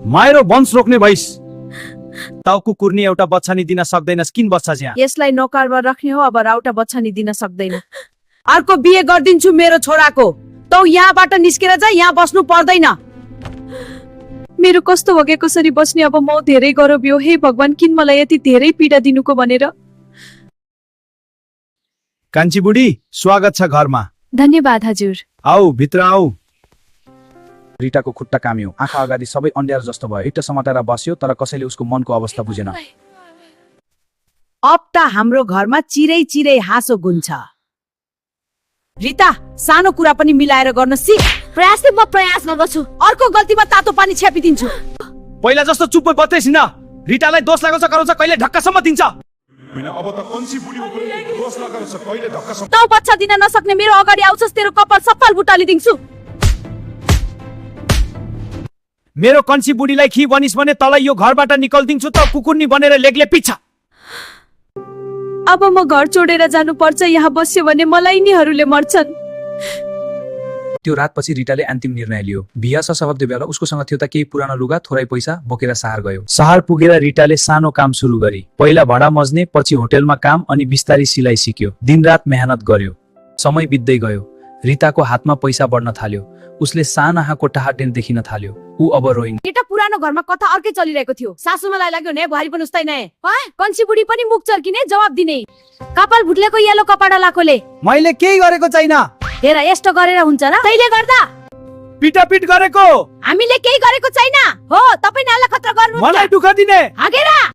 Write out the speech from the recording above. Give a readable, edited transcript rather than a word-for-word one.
माइरो वंश रोक्ने भइस। ताउ कुकुर्नी एउटा बच्चा नि दिन सक्दैनस्, किन बच्चा ज्या? यसलाई नौकरमा राख्ने हो, अब राउटा बच्चा नि दिन सक्दैन। अर्को बिहे गर्दिन्छु मेरो छोराको। तँ यहाँबाट निस्केर जा, यहाँ बस्नु पर्दैन। मेरो कस्तो भगे कसरी बस्ने? अब म धेरै गरबियो। हे भगवान, किन मलाई यति धेरै पीडा दिनुको भनेर। कान्छी बुढी, स्वागत छ घरमा। धन्यवाद हजुर। आऊ भित्र आऊ। रिटाको खुट्टा काम्यो, आँखा अगाडि सबै अन्ड्यार जस्तो भयो। इट्टा समातेर बस्यो, तर कसैले उसको मनको अवस्था बुझेन। अब त हाम्रो घरमा चिरै चिरै हाँसो गुन्छ। रिता, सानो कुरा पनि मिलाएर गर्न सिक। म प्रयासमा बस्छु। अर्को गल्तीमा तातो पानी छ्यापिदिन्छु। पहिला जस्तो चुप्पै बत्दैसिन। रिटालाई दोष लगाउँछ कराउँछ, कहिले ढक्कासम्म दिन्छ। तँ बच्चा दिन नसक्ने मेरो अगाडि आउँछस्, तेरो कपाल सफल बुटालिदिन्छु। मेरो कन्सी बुढीलाई खी बनिस् भने तँलाई यो घरबाट निकाल्दिन्छु त कुकुर्नी बनेर लेग्ले पिछा। अब म घर छोडेर जानु पर्छ। यहाँ बस्यो भने मलाई यिनीहरूले मर्छन्। त्यो रातपछि रिटाले अन्तिम निर्णय लियो। बिहा सशब्द बेला उसकोसँग थियो त केही पुरानो लुगा, थोरै पैसा बोकेर शहर गयो। शहर पुगेर रिटाले सानो काम सुरु गरी। पहिला भाडा मज्ने, पछि होटलमा काम, अनि बिस्तारै सिलाइ सिक्यो। दिनरात मेहनत गर्यो। समय बित्दै गयो। रिताको हातमा पैसा बढ्न थाल्यो। उसले साना कोठा देखिन थाल्यो। ऊ अब रोइन्। एउटा पुरानो घरमा कथा अर्कै चलिरहेको थियो। सासूमालाई लाग्यो ने बुहारी पनि उस्तै नै। कन्सी बुढी पनि मुख चर्किने, जवाब दिने। कपाल भुट्लेको येलो कपडा लाकोले। मैले केही गरेको छैन। हेर, यस्तो गरेर हुन्छ र? तैले गर्दा पिटापिट गरेको। हामीले केही गरेको छैन। हो, तपाई नाला खतरा गर्नु। मलाई दुःख दिने। हागेर